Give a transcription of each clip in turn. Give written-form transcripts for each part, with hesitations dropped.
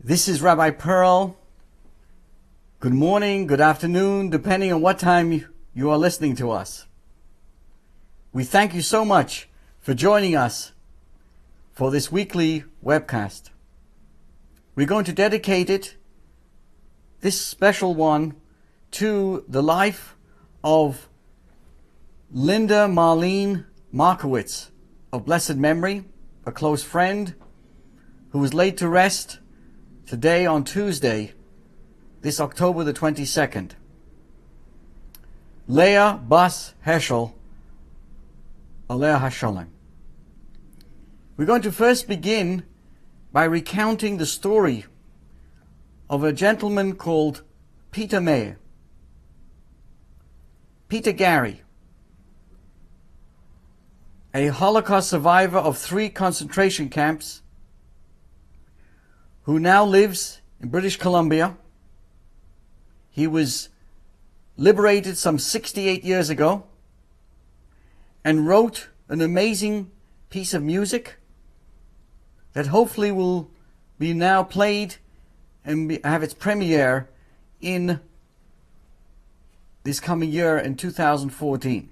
This is Rabbi Pearl. Good morning, good afternoon, depending on what time you are listening to us. We thank you so much for joining us for this weekly webcast. We're going to dedicate it, this special one, to the life of Linda Marlene Markowitz, of blessed memory, a close friend who was laid to rest today on Tuesday, this October the 22nd. Leah Bas Heschel, Alea Hashalem. We're going to first begin by recounting the story of a gentleman called Peter Mayer. Peter Gary, a Holocaust survivor of 3 concentration camps, who now lives in British Columbia. He was liberated some 68 years ago and wrote an amazing piece of music that hopefully will be now played and have its premiere in this coming year in 2014.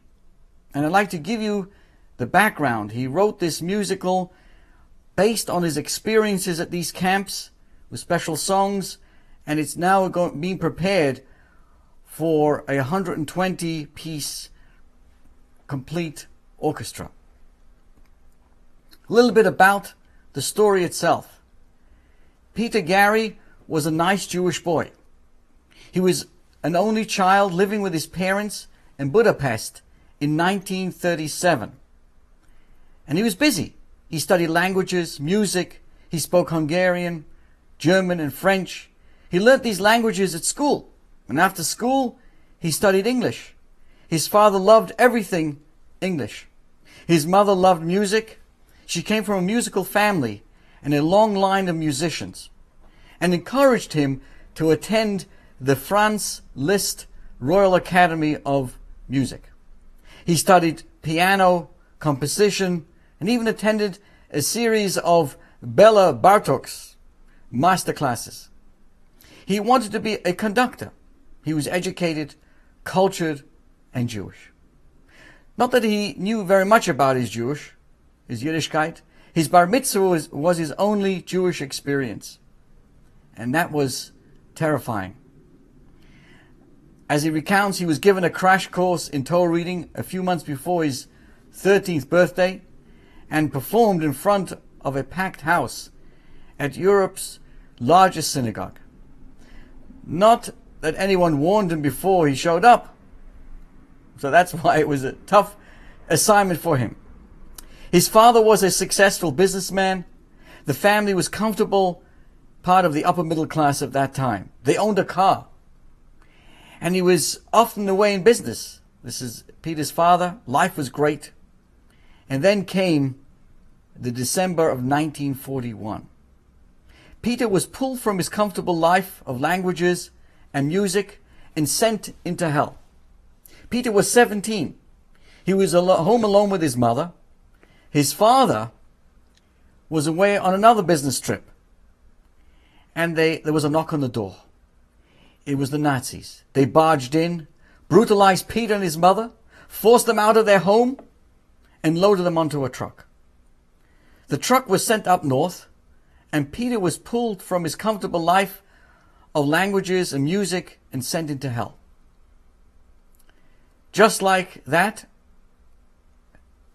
And I'd like to give you the background. He wrote this musical based on his experiences at these camps with special songs, and it's now being prepared for a 120-piece complete orchestra. A little bit about the story itself. Peter Gary was a nice Jewish boy. He was an only child living with his parents in Budapest in 1937. And he was busy. He studied languages, music. He spoke Hungarian, German, and French. He learnt these languages at school. And after school, he studied English. His father loved everything English. His mother loved music. She came from a musical family and a long line of musicians, and encouraged him to attend the Franz Liszt Royal Academy of Music. He studied piano, composition, and even attended a series of Bela Bartok's masterclasses. He wanted to be a conductor. He was educated, cultured, and Jewish. Not that he knew very much about his Yiddishkeit. His bar mitzvah was his only Jewish experience. And that was terrifying. As he recounts, he was given a crash course in Torah reading a few months before his 13th birthday, and performed in front of a packed house at Europe's largest synagogue. Not that anyone warned him before he showed up. So that's why it was a tough assignment for him. His father was a successful businessman. The family was comfortable, part of the upper middle class of that time. They owned a car. And he was often away in business. This is Peter's father. Life was great. And then came the December of 1941. Peter was pulled from his comfortable life of languages and music and sent into hell. Peter was 17. He was home alone with his mother. His father was away on another business trip. And there was a knock on the door. It was the Nazis. They barged in, brutalized Peter and his mother, forced them out of their home, and loaded them onto a truck. The truck was sent up north, and Peter was pulled from his comfortable life of languages and music and sent into hell. Just like that,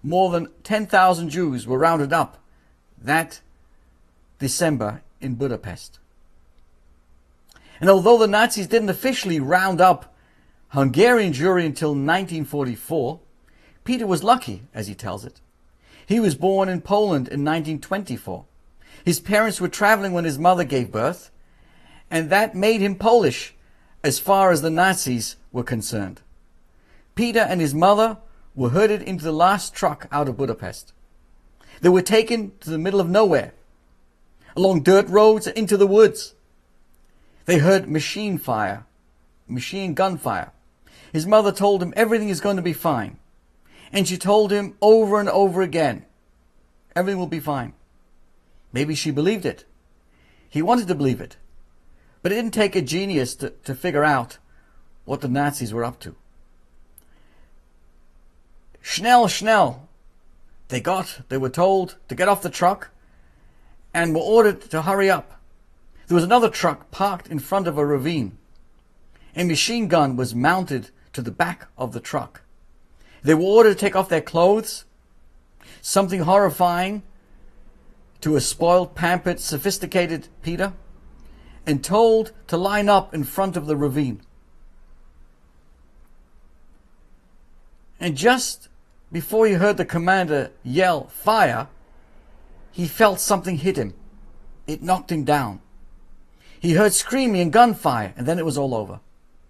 more than 10,000 Jews were rounded up that December in Budapest. And although the Nazis didn't officially round up Hungarian Jewry until 1944, Peter was lucky, as he tells it. He was born in Poland in 1924. His parents were traveling when his mother gave birth, and that made him Polish as far as the Nazis were concerned. Peter and his mother were herded into the last truck out of Budapest. They were taken to the middle of nowhere, along dirt roads and into the woods. They heard machine gun fire. His mother told him everything is going to be fine. And she told him over and over again, everything will be fine. Maybe she believed it. He wanted to believe it, but it didn't take a genius to figure out what the Nazis were up to. Schnell, schnell. They were told to get off the truck and were ordered to hurry up. There was another truck parked in front of a ravine. A machine gun was mounted to the back of the truck. They were ordered to take off their clothes, something horrifying to a spoiled, pampered, sophisticated Peter, and told to line up in front of the ravine. And just before he heard the commander yell, "Fire," he felt something hit him. It knocked him down. He heard screaming and gunfire, and then it was all over.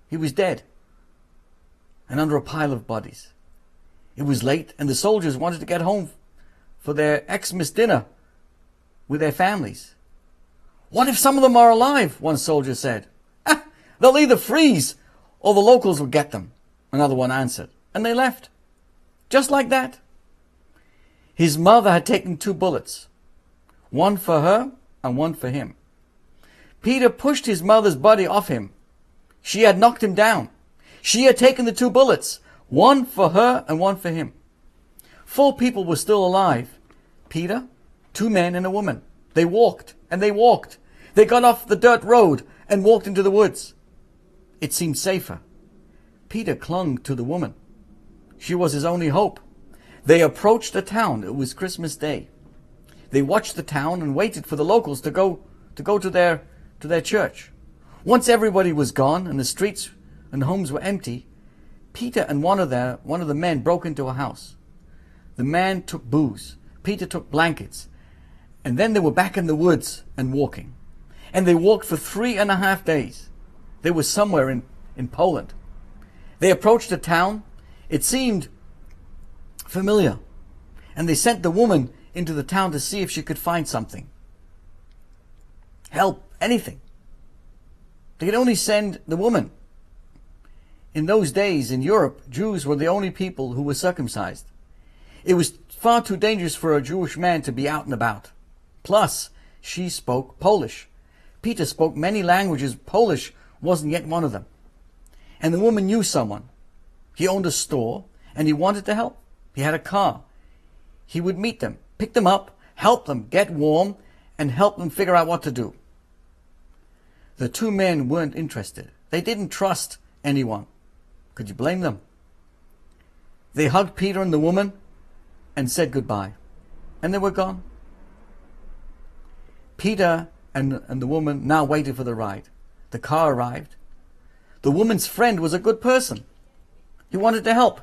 He was dead and under a pile of bodies. It was late, and the soldiers wanted to get home for their Xmas dinner with their families. "What if some of them are alive?" one soldier said. "Ah, they'll either freeze or the locals will get them," another one answered, and they left. Just like that. His mother had taken 2 bullets, one for her and one for him. Peter pushed his mother's body off him. She had knocked him down. She had taken the 2 bullets, one for her and one for him. 4 people were still alive. Peter, 2 men and a woman. They walked and they walked. They got off the dirt road and walked into the woods. It seemed safer. Peter clung to the woman. She was his only hope. They approached the town. It was Christmas Day. They watched the town and waited for the locals to go to their church. Once everybody was gone and the streets and homes were empty, Peter and one of the men broke into a house. The man took booze. Peter took blankets. And then they were back in the woods and walking. And they walked for 3.5 days. They were somewhere in Poland. They approached the town. It seemed familiar. And they sent the woman into the town to see if she could find something. Help, anything. They could only send the woman. In those days in Europe, Jews were the only people who were circumcised. It was far too dangerous for a Jewish man to be out and about. Plus, she spoke Polish. Peter spoke many languages. Polish wasn't yet one of them. And the woman knew someone. He owned a store, and he wanted to help. He had a car. He would meet them, pick them up, help them get warm, and help them figure out what to do. The 2 men weren't interested. They didn't trust anyone. Could you blame them? They hugged Peter and the woman and said goodbye. And they were gone. Peter and the woman now waited for the ride. The car arrived. The woman's friend was a good person. He wanted to help.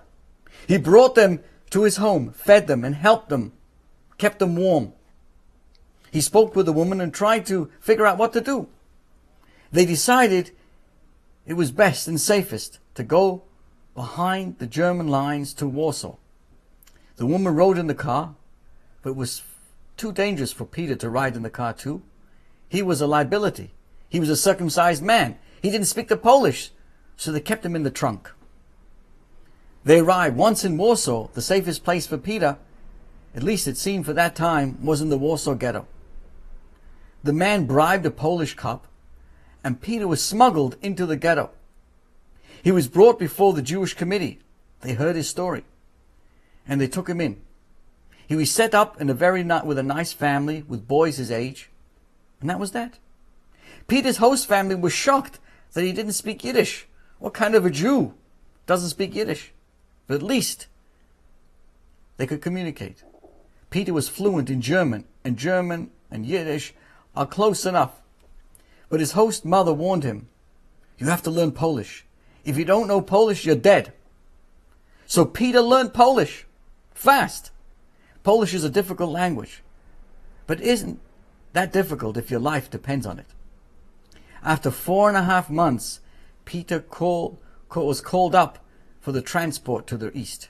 He brought them to his home, fed them and helped them, kept them warm. He spoke with the woman and tried to figure out what to do. They decided it was best and safest to go behind the German lines to Warsaw. The woman rode in the car, but it was too dangerous for Peter to ride in the car too. He was a liability. He was a circumcised man. He didn't speak the Polish, so they kept him in the trunk. They arrived once in Warsaw. The safest place for Peter, at least it seemed for that time, was in the Warsaw ghetto. The man bribed a Polish cop, and Peter was smuggled into the ghetto. He was brought before the Jewish committee. They heard his story, and they took him in. He was set up in with a nice family with boys his age, and that was that. Peter's host family was shocked that he didn't speak Yiddish. What kind of a Jew doesn't speak Yiddish? But at least they could communicate. Peter was fluent in German and Yiddish are close enough. But his host mother warned him, "You have to learn Polish. If you don't know Polish, you're dead." So Peter learned Polish fast. Polish is a difficult language, but isn't that difficult if your life depends on it. After 4.5 months, Peter was called up for the transport to the east.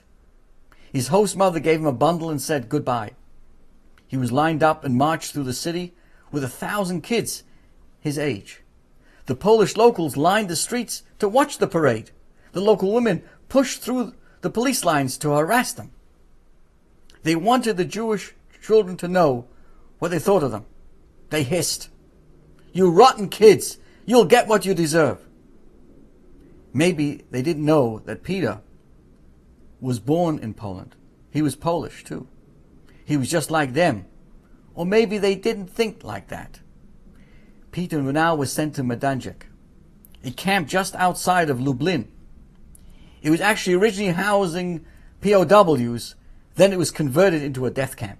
His host mother gave him a bundle and said goodbye. He was lined up and marched through the city with 1,000 kids his age. The Polish locals lined the streets to watch the parade. The local women pushed through the police lines to harass them. They wanted the Jewish children to know what they thought of them. They hissed. You rotten kids. You'll get what you deserve. Maybe they didn't know that Peter was born in Poland. He was Polish too. He was just like them. Or maybe they didn't think like that. Peter now was sent to Medanjek, a camp just outside of Lublin. It was actually originally housing POWs, then it was converted into a death camp.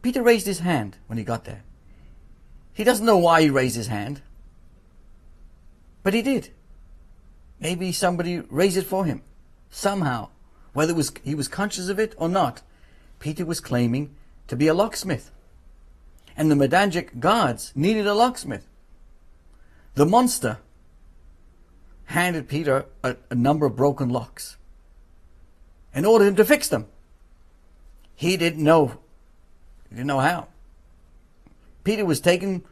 Peter raised his hand when he got there. He doesn't know why he raised his hand, but he did. Maybe somebody raised it for him, somehow. Whether he was conscious of it or not, Peter was claiming to be a locksmith. And the Medanjek guards needed a locksmith. The monster handed Peter a number of broken locks and ordered him to fix them. He didn't know how. Peter was taken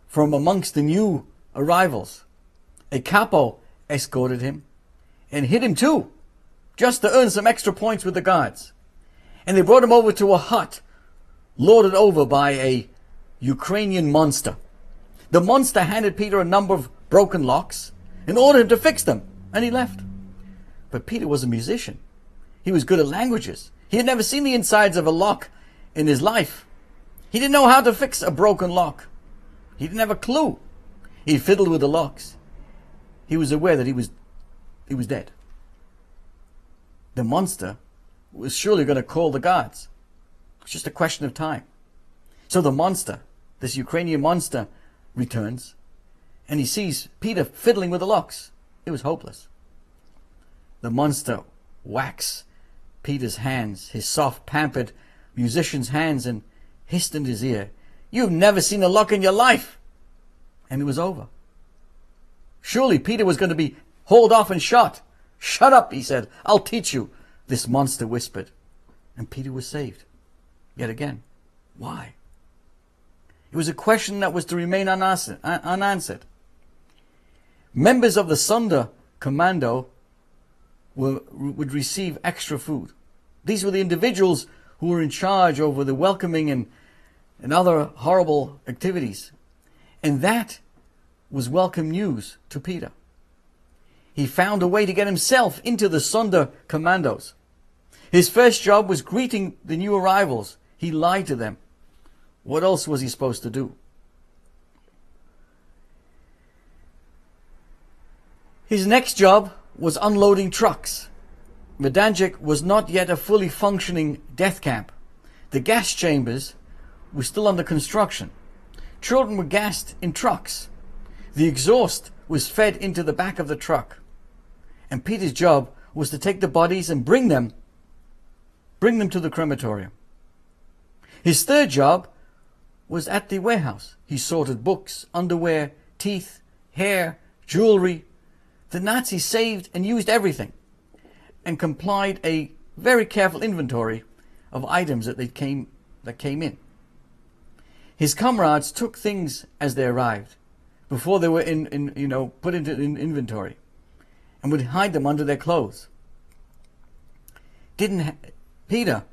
from amongst the new arrivals. A capo escorted him and hit him too, just to earn some extra points with the guards. And they brought him over to a hut lorded over by a Ukrainian monster. The monster handed Peter a number of broken locks and ordered him to fix them, and he left. But Peter was a musician. He was good at languages. He had never seen the insides of a lock in his life. He didn't know how to fix a broken lock. He didn't have a clue. He fiddled with the locks. He was aware that he was dead. The monster was surely going to call the guards. It's just a question of time. So the monster, this Ukrainian monster, returns, and he sees Peter fiddling with the locks. It was hopeless. The monster whacks Peter's hands, his soft, pampered musician's hands, and hissed in his ear, "You've never seen a lock in your life!" And it was over. Surely Peter was going to be hauled off and shot. "Shut up," he said. "I'll teach you," this monster whispered. And Peter was saved. Yet again. Why? It was a question that was to remain unanswered. Members of the Sonder Commando would receive extra food. These were the individuals who were in charge over the welcoming and other horrible activities. And that was welcome news to Peter. He found a way to get himself into the Sonder Commandos. His first job was greeting the new arrivals. He lied to them. What else was he supposed to do? His next job was unloading trucks. Medanjek was not yet a fully functioning death camp. The gas chambers were still under construction. Children were gassed in trucks. The exhaust was fed into the back of the truck. And Peter's job was to take the bodies and bring them to the crematorium. His third job was at the warehouse. He sorted books, underwear, teeth, hair, jewelry. The Nazis saved and used everything and complied a very careful inventory of items that came in. His comrades took things as they arrived before they were put into inventory, and would hide them under their clothes. Peter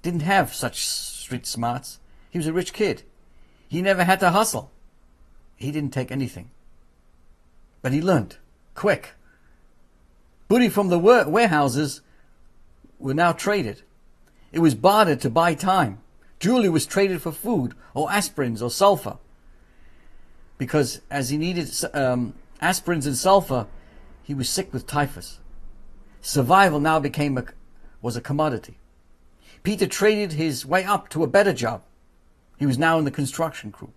didn't have such street smarts. He was a rich kid. He never had to hustle. He didn't take anything. But he learned quick. Booty from the warehouses were now traded. It was bartered to buy time. Jewelry was traded for food or aspirins or sulfur. Because as he needed aspirins and sulfur, he was sick with typhus. Survival now was a commodity. Peter traded his way up to a better job. He was now in the construction crew.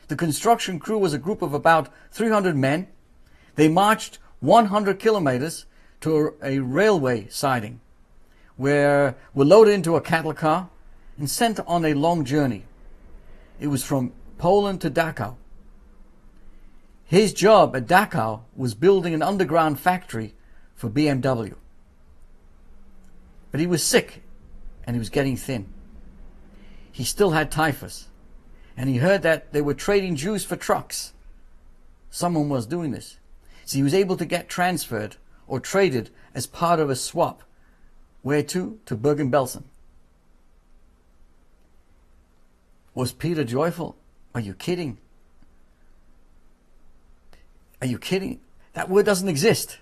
The construction crew was a group of about 300 men. They marched 100 kilometers to a railway siding, were loaded into a cattle car and sent on a long journey. It was from Poland to Dachau. His job at Dachau was building an underground factory for BMW. But he was sick and he was getting thin. He still had typhus, and he heard that they were trading Jews for trucks. Someone was doing this. So he was able to get transferred or traded as part of a swap. Where to? To Bergen-Belsen. Was Peter joyful? Are you kidding? Are you kidding? That word doesn't exist.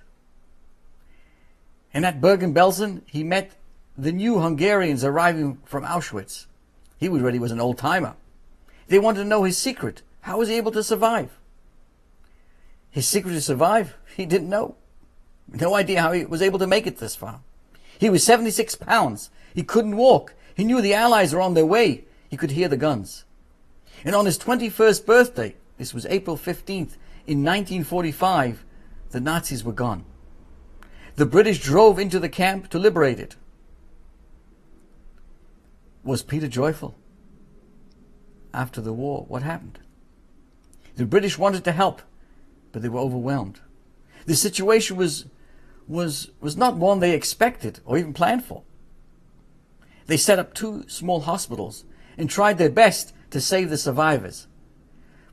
And at Bergen-Belsen, he met the new Hungarians arriving from Auschwitz. He already was an old-timer. They wanted to know his secret. How was he able to survive? His secret to survive? He didn't know. No idea how he was able to make it this far. He was 76 pounds. He couldn't walk. He knew the Allies were on their way. He could hear the guns. And on his 21st birthday, this was April 15th, in 1945, the Nazis were gone. The British drove into the camp to liberate it. Was Peter joyful? After the war, what happened? The British wanted to help, but they were overwhelmed. The situation was not one they expected or even planned for. They set up 2 small hospitals and tried their best to save the survivors.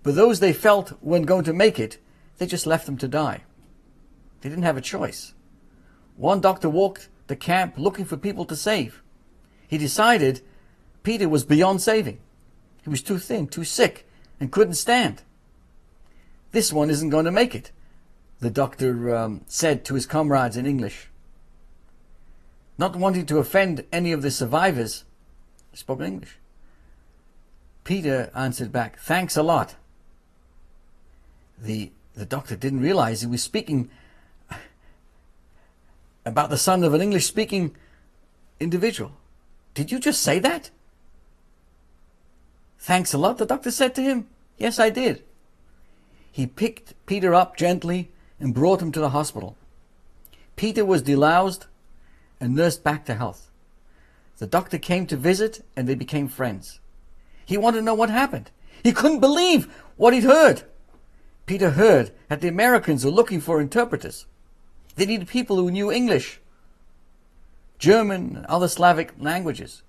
But those they felt weren't going to make it, they just left them to die. They didn't have a choice. One doctor walked the camp looking for people to save. He decided Peter was beyond saving. He was too thin, too sick, and couldn't stand. This one isn't going to make it, the doctor said to his comrades in English. Not wanting to offend any of the survivors, he spoke in English. Peter answered back, "Thanks a lot." The doctor didn't realize he was speaking about the son of an English-speaking individual. "Did you just say that?" "Thanks a lot," the doctor said to him. "Yes, I did." He picked Peter up gently and brought him to the hospital. Peter was deloused and nursed back to health. The doctor came to visit and they became friends. He wanted to know what happened. He couldn't believe what he'd heard. Peter heard that the Americans were looking for interpreters. They needed people who knew English, German, and other Slavic languages.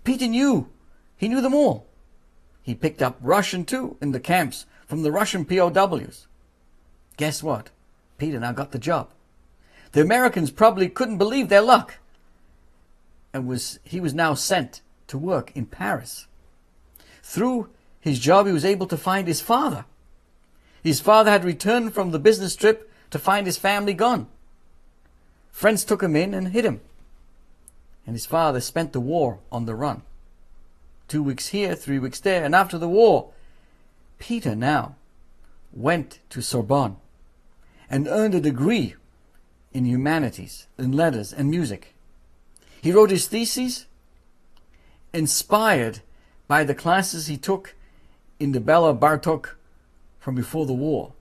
Peter knew. He knew them all. He picked up Russian too in the camps from the Russian POWs. Guess what? Peter now got the job. The Americans probably couldn't believe their luck. And he was now sent to work in Paris. Through his job, he was able to find his father. His father had returned from the business trip to find his family gone. Friends took him in and hid him. And his father spent the war on the run. 2 weeks here, 3 weeks there, and after the war, Peter now went to Sorbonne and earned a degree in humanities, in letters and music. He wrote his thesis inspired by the classes he took in the Bela Bartok from before the war.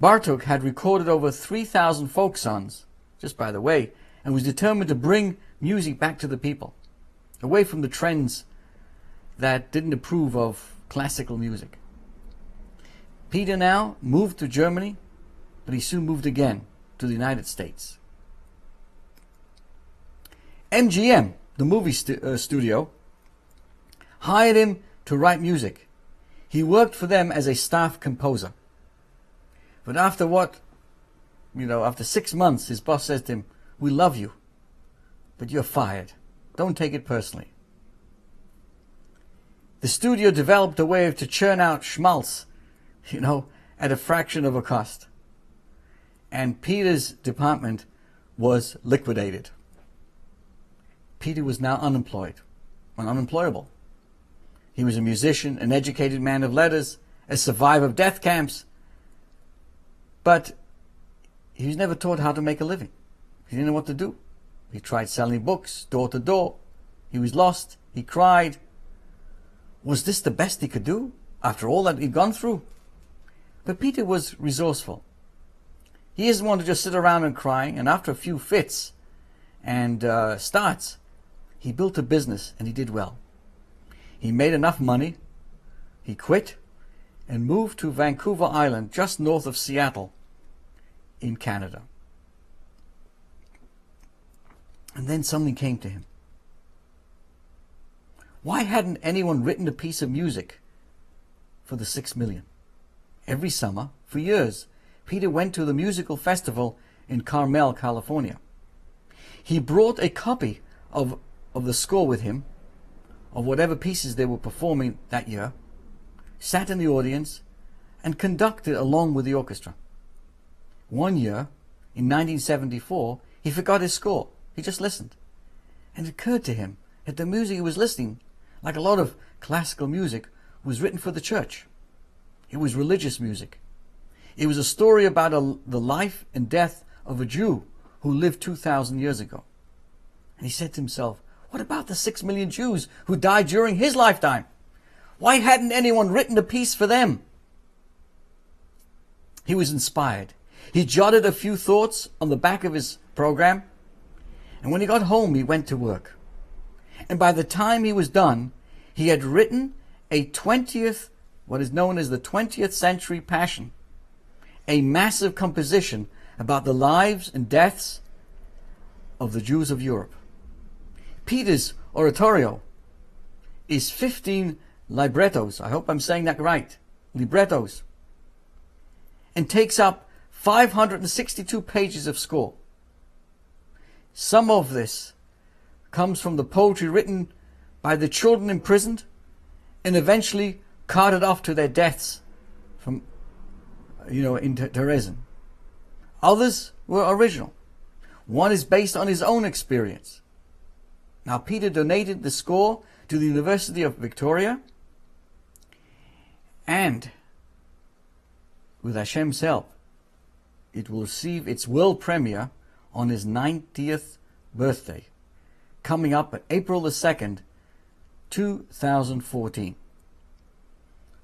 Bartok had recorded over 3,000 folk songs, just by the way, and was determined to bring music back to the people, away from the trends that didn't approve of classical music. Peter now moved to Germany, but he soon moved again to the United States. MGM, the movie studio, hired him to write music. He worked for them as a staff composer. But after after 6 months, his boss says to him, "We love you, but you're fired. Don't take it personally." The studio developed a way to churn out schmaltz, at a fraction of a cost. And Peter's department was liquidated. Peter was now unemployed and unemployable. He was a musician, an educated man of letters, a survivor of death camps, but he was never taught how to make a living. He didn't know what to do. He tried selling books door to door. He was lost. He cried. Was this the best he could do after all that he'd gone through? But Peter was resourceful. He isn't one to just sit around and crying, and after a few fits and starts, he built a business and he did well. He made enough money, he quit, and moved to Vancouver Island, just north of Seattle, in Canada. And then something came to him. Why hadn't anyone written a piece of music for the 6 million? Every summer, for years, Peter went to the musical festival in Carmel, California. He brought a copy of the score with him, of whatever pieces they were performing that year, sat in the audience, and conduct it along with the orchestra. One year, in 1974, he forgot his score. He just listened. And it occurred to him that the music he was listening, like a lot of classical music, was written for the church. It was religious music. It was a story about the life and death of a Jew who lived 2,000 years ago. And he said to himself, what about the 6 million Jews who died during his lifetime? Why hadn't anyone written a piece for them? He was inspired. He jotted a few thoughts on the back of his program, and when he got home, he went to work. And by the time he was done, he had written what is known as the 20th Century Passion, a massive composition about the lives and deaths of the Jews of Europe. Peter's oratorio is 15 librettos, I hope I'm saying that right, librettos, and takes up 562 pages of score. Some of this comes from the poetry written by the children imprisoned and eventually carted off to their deaths from, in Terezin. Others were original. One is based on his own experience. Now, Peter donated the score to the University of Victoria, and with Hashem's help, it will receive its world premiere on his 90th birthday, coming up on April the 2nd, 2014.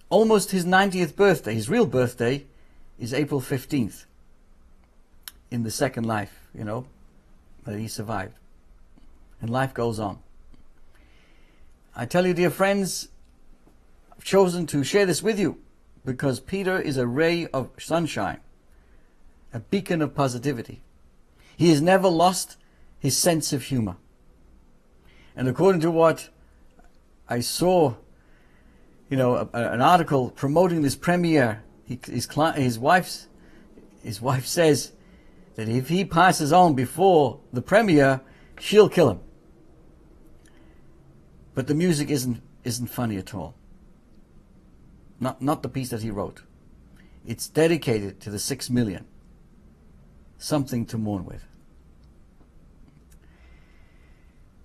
Almost his 90th birthday, his real birthday, is April 15th, in the second life, that he survived. And life goes on. I tell you, dear friends, I've chosen to share this with you because Peter is a ray of sunshine, a beacon of positivity. He has never lost his sense of humor. And according to what I saw, an article promoting this premiere, his wife says that if he passes on before the premiere, she'll kill him. But the music isn't funny at all. Not the piece that he wrote. It's dedicated to the 6 million. Something to mourn with.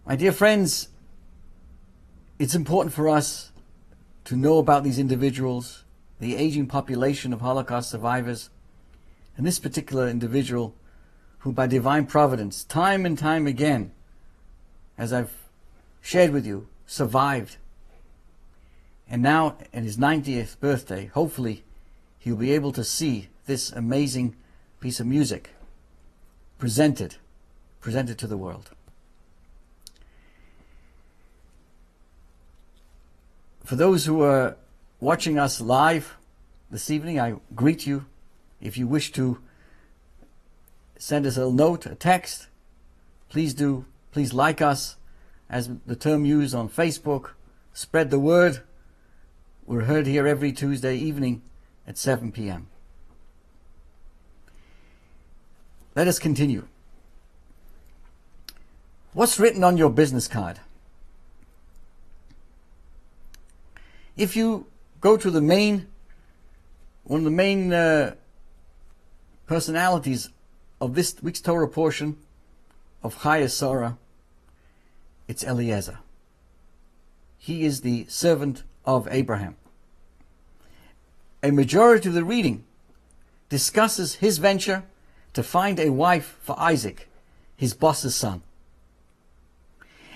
My dear friends, it's important for us to know about these individuals, the aging population of Holocaust survivors, and this particular individual who by divine providence, time and time again, as I've shared with you, survived. And now, at his 90th birthday, hopefully he'll be able to see this amazing piece of music presented to the world. For those who are watching us live this evening, I greet you. If you wish to send us a note, a text, please do. Please like us, as the term used on Facebook. Spread the word. We're heard here every Tuesday evening at 7 p.m. Let us continue. What's written on your business card? If you go to one of the main personalities of this week's Torah portion of Chaya Sarah, it's Eliezer. He is the servant of Abraham. A majority of the reading discusses his venture to find a wife for Isaac, his boss's son.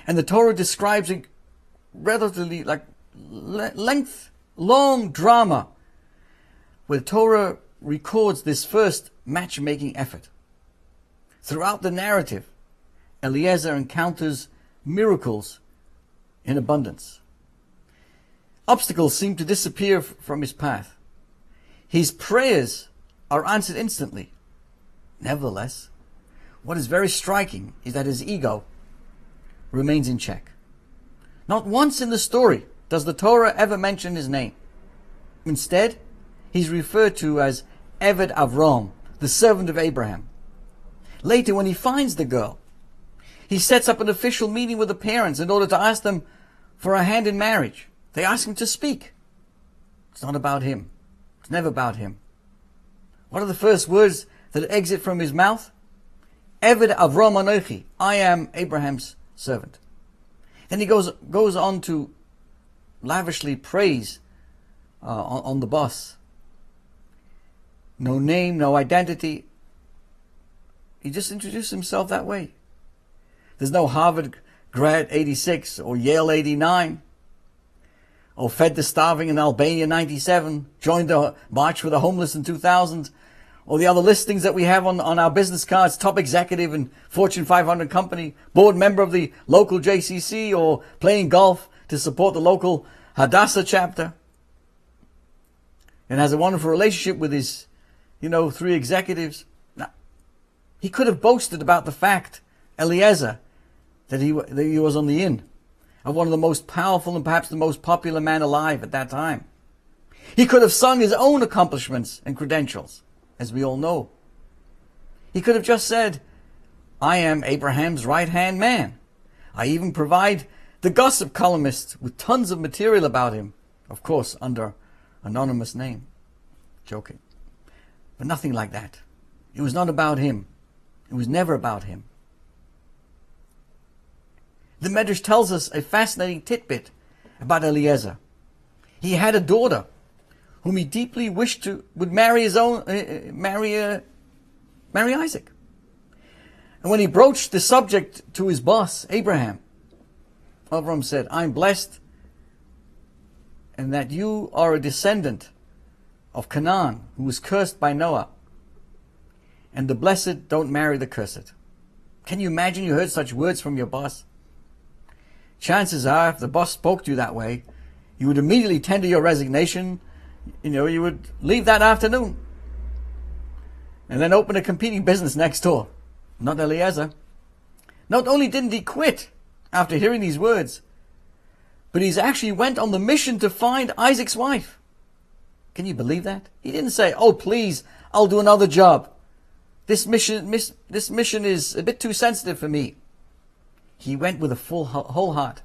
And the Torah describes a relatively long drama where the Torah records this first matchmaking effort. Throughout the narrative, Eliezer encounters miracles in abundance. Obstacles seem to disappear from his path. His prayers are answered instantly. Nevertheless, what is very striking is that his ego remains in check. Not once in the story does the Torah ever mention his name. Instead, he's referred to as Eved Avram, the servant of Abraham. Later, when he finds the girl, he sets up an official meeting with the parents in order to ask them for a hand in marriage. They ask him to speak. It's not about him. It's never about him. What are the first words that exit from his mouth? Eved Avram Anochi, I am Abraham's servant. Then he goes on to lavishly praise on the boss. No name, no identity. He just introduced himself that way. There's no Harvard grad 86 or Yale 89. Or fed the starving in Albania 97. Joined the March for the Homeless in 2000. Or the other listings that we have on our business cards. Top executive in Fortune 500 company. Board member of the local JCC. Or playing golf to support the local Hadassah chapter. And has a wonderful relationship with his, 3 executives. Now, he could have boasted about the fact, Eliezer, that he was on the inn of one of the most powerful and perhaps the most popular man alive at that time. He could have sung his own accomplishments and credentials, as we all know. He could have just said, I am Abraham's right-hand man. I even provide the gossip columnists with tons of material about him, of course, under anonymous name. Joking. But nothing like that. It was not about him. It was never about him. The Medrash tells us a fascinating tidbit about Eliezer. He had a daughter whom he deeply wished would marry marry Isaac. And when he broached the subject to his boss, Abraham, Avram said, I'm blessed and that you are a descendant of Canaan who was cursed by Noah. And the blessed don't marry the cursed. Can you imagine you heard such words from your boss? Chances are, if the boss spoke to you that way, you would immediately tender your resignation. You would leave that afternoon. And then open a competing business next door. Not Eliezer. Not only didn't he quit after hearing these words, but he's actually went on the mission to find Isaac's wife. Can you believe that? He didn't say, oh please, I'll do another job. This mission is a bit too sensitive for me. He went with a whole heart.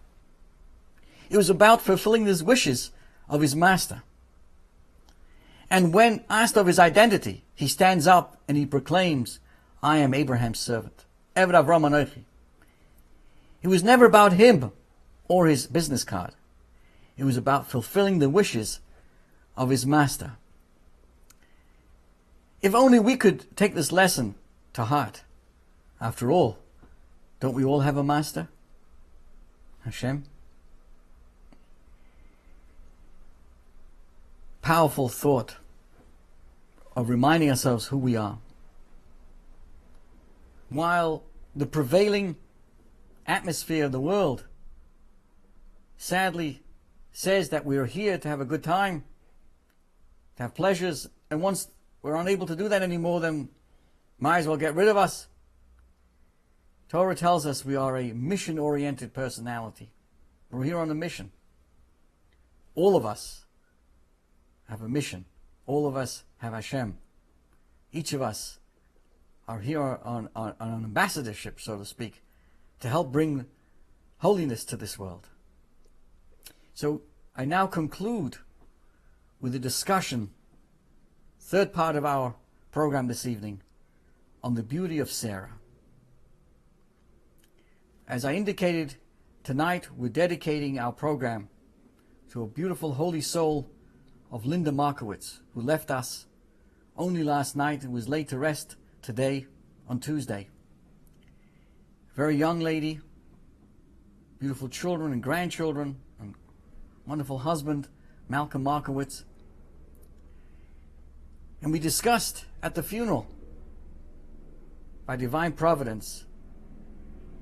It was about fulfilling the wishes of his master. And when asked of his identity, he stands up and he proclaims, I am Abraham's servant. Eved Avram Anochi. It was never about him or his business card. It was about fulfilling the wishes of his master. If only we could take this lesson to heart. After all, don't we all have a master? Hashem? Powerful thought of reminding ourselves who we are. While the prevailing atmosphere of the world sadly says that we are here to have a good time, to have pleasures, and once we're unable to do that anymore, then might as well get rid of us. Torah tells us we are a mission-oriented personality. We're here on a mission. All of us have a mission. All of us have Hashem. Each of us are here on an ambassadorship, so to speak, to help bring holiness to this world. So I now conclude with a discussion, third part of our program this evening, on the beauty of Sarah. As I indicated, tonight we're dedicating our program to a beautiful holy soul of Linda Markowitz, who left us only last night and was laid to rest today on Tuesday. Very young lady, beautiful children and grandchildren, and wonderful husband, Malcolm Markowitz. And we discussed at the funeral, by divine providence,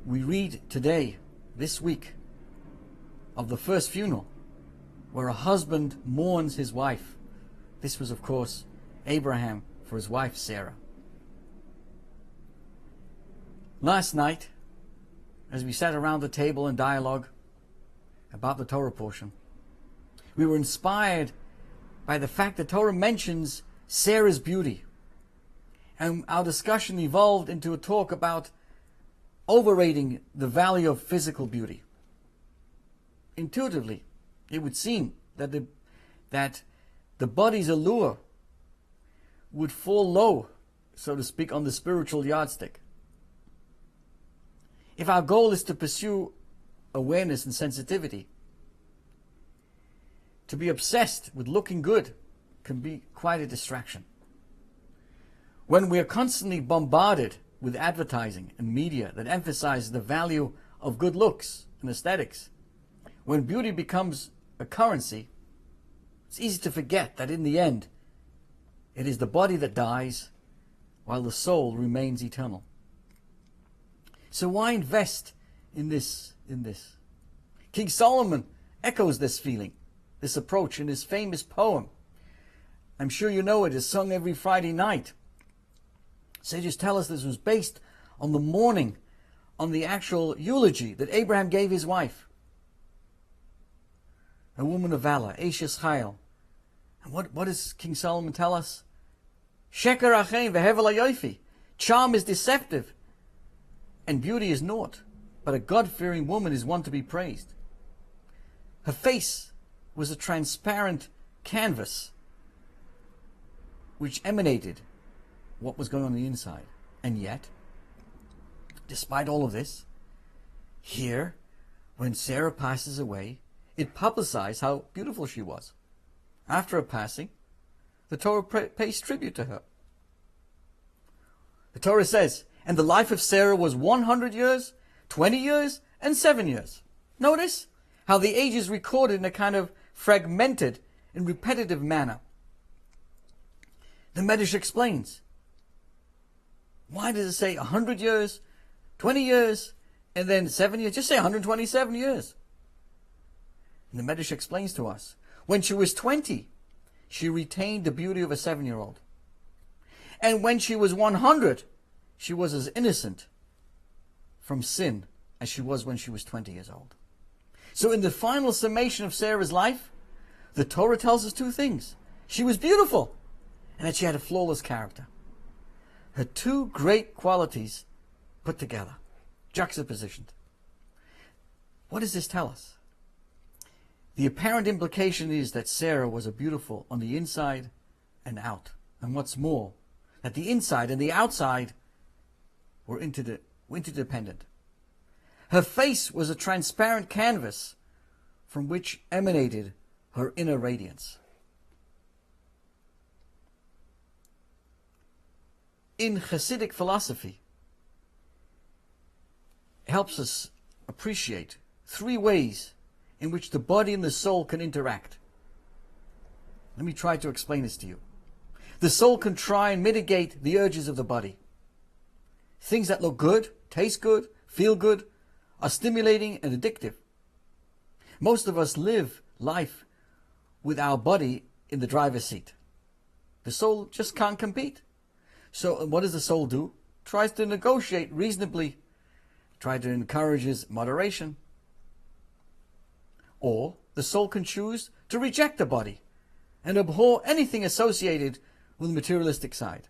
we read today, this week, of the first funeral, where a husband mourns his wife. This was, of course, Abraham for his wife, Sarah. Last night, as we sat around the table in dialogue about the Torah portion, we were inspired by the fact that Torah mentions Sarah's beauty. And our discussion evolved into a talk about overrating the value of physical beauty. Intuitively, it would seem that the body's allure would fall low, so to speak, on the spiritual yardstick. If our goal is to pursue awareness and sensitivity, to be obsessed with looking good can be quite a distraction. When we are constantly bombarded with advertising and media that emphasizes the value of good looks and aesthetics, when beauty becomes a currency, it's easy to forget that in the end, it is the body that dies while the soul remains eternal. So why invest in this? King Solomon echoes this feeling, this approach in his famous poem. I'm sure you know it is sung every Friday night. Sages tell us this was based on the mourning, on the actual eulogy that Abraham gave his wife, a woman of valor, Eshes Chayil. And what does King Solomon tell us? Sheker achein vehevel hayofi. Charm is deceptive, and beauty is naught. But a God-fearing woman is one to be praised. Her face was a transparent canvas which emanated what was going on the inside. And yet, despite all of this, here, when Sarah passes away, it publicized how beautiful she was. After her passing, the Torah pays tribute to her. The Torah says, and the life of Sarah was 100 years, 20 years, and 7 years. Notice how the age is recorded in a kind of fragmented and repetitive manner. The Medrash explains, why does it say 100 years, 20 years, and then 7 years? Just say 127 years. And the Medrash explains to us, when she was 20, she retained the beauty of a 7-year-old. And when she was 100, she was as innocent from sin as she was when she was 20 years old. So in the final summation of Sarah's life, the Torah tells us two things. She was beautiful, and that she had a flawless character. Her two great qualities put together, juxtapositioned. What does this tell us? The apparent implication is that Sarah was a beautiful on the inside and out. And what's more, that the inside and the outside were interdependent. Her face was a transparent canvas from which emanated her inner radiance. In Hasidic philosophy, it helps us appreciate three ways in which the body and the soul can interact. Let me try to explain this to you. The soul can try and mitigate the urges of the body. Things that look good, taste good, feel good, are stimulating and addictive. Most of us live life with our body in the driver's seat. The soul just can't compete. So what does the soul do? Tries to negotiate reasonably, tries to encourage moderation. Or the soul can choose to reject the body and abhor anything associated with the materialistic side.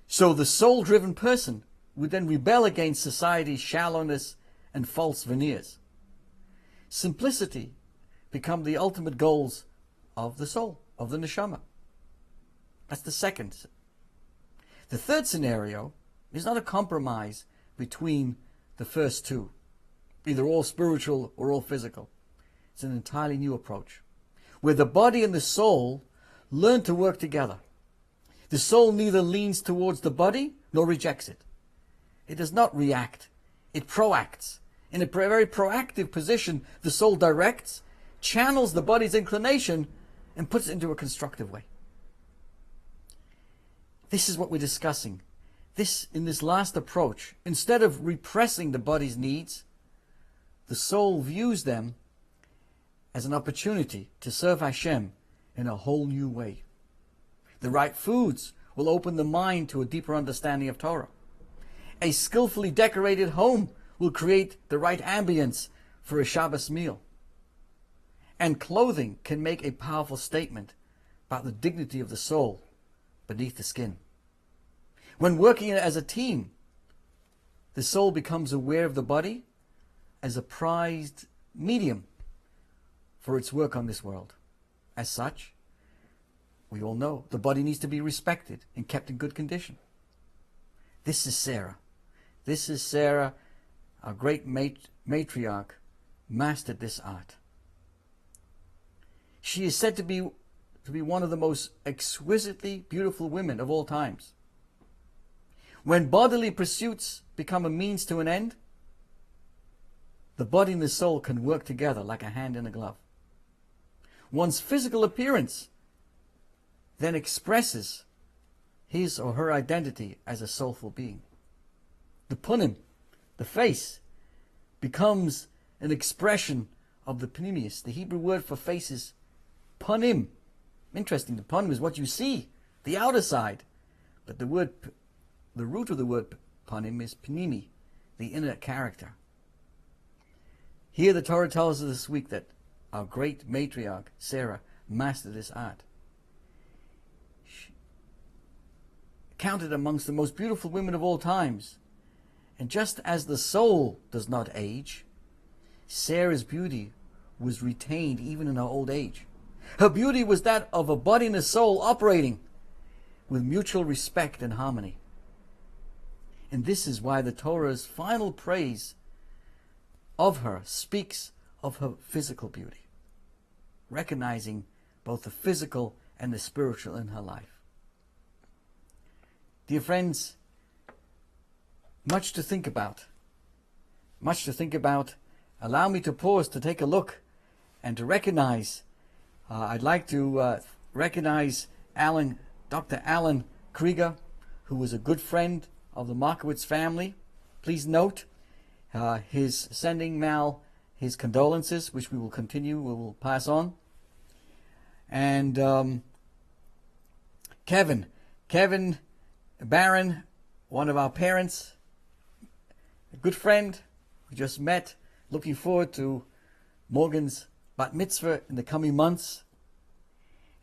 So the soul-driven person would then rebel against society's shallowness and false veneers. Simplicity become the ultimate goals of the soul, of the neshama. That's the second. The third scenario is not a compromise between the first two, either all spiritual or all physical. It's an entirely new approach, where the body and the soul learn to work together. The soul neither leans towards the body nor rejects it. It does not react. It proacts. In a very proactive position, the soul directs, channels the body's inclination, and puts it into a constructive way. This is what we're discussing. In this last approach, instead of repressing the body's needs, the soul views them as an opportunity to serve Hashem in a whole new way. The right foods will open the mind to a deeper understanding of Torah. A skillfully decorated home will create the right ambience for a Shabbos meal. And clothing can make a powerful statement about the dignity of the soul beneath the skin. When working as a team, the soul becomes aware of the body as a prized medium for its work on this world. As such, we all know the body needs to be respected and kept in good condition. This is Sarah. This is Sarah, our great matriarch, mastered this art. She is said to be one of the most exquisitely beautiful women of all times. When bodily pursuits become a means to an end, the body and the soul can work together like a hand and a glove. One's physical appearance then expresses his or her identity as a soulful being. The punim, the face, becomes an expression of the pnimius. The Hebrew word for face is panim. Interesting, the panim is what you see, the outer side. But the root of the word panim is pnimi, the inner character. Here the Torah tells us this week that our great matriarch, Sarah, mastered this art. She counted amongst the most beautiful women of all times. And just as the soul does not age, Sarah's beauty was retained even in her old age. Her beauty was that of a body and a soul operating with mutual respect and harmony. And this is why the Torah's final praise of her speaks of her physical beauty, recognizing both the physical and the spiritual in her life. Dear friends, much to think about. Much to think about. Allow me to pause to take a look and to recognize. I'd like to recognize Dr. Alan Krieger, who was a good friend of the Markowitz family. Please note his sending Mal his condolences, which we will pass on. And Kevin Barron, one of our parents, a good friend we just met, looking forward to Morgan's bat mitzvah in the coming months.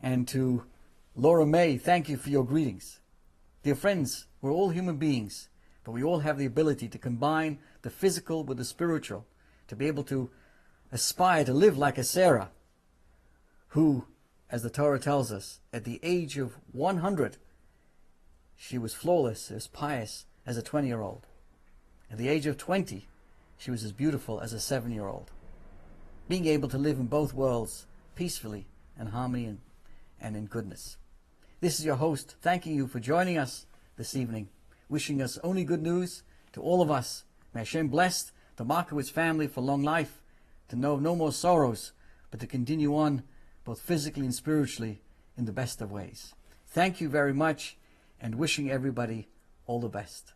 And to Laura May, thank you for your greetings. Dear friends, we're all human beings, but we all have the ability to combine the physical with the spiritual, to be able to aspire to live like a Sarah, who, as the Torah tells us, at the age of 100, she was flawless, as pious as a 20-year-old. At the age of 20, she was as beautiful as a 7-year-old. Being able to live in both worlds peacefully and harmony and in goodness. This is your host, thanking you for joining us this evening, wishing us only good news to all of us. May Hashem bless the Markowitz family for long life, to know no more sorrows, but to continue on both physically and spiritually in the best of ways. Thank you very much, and wishing everybody all the best.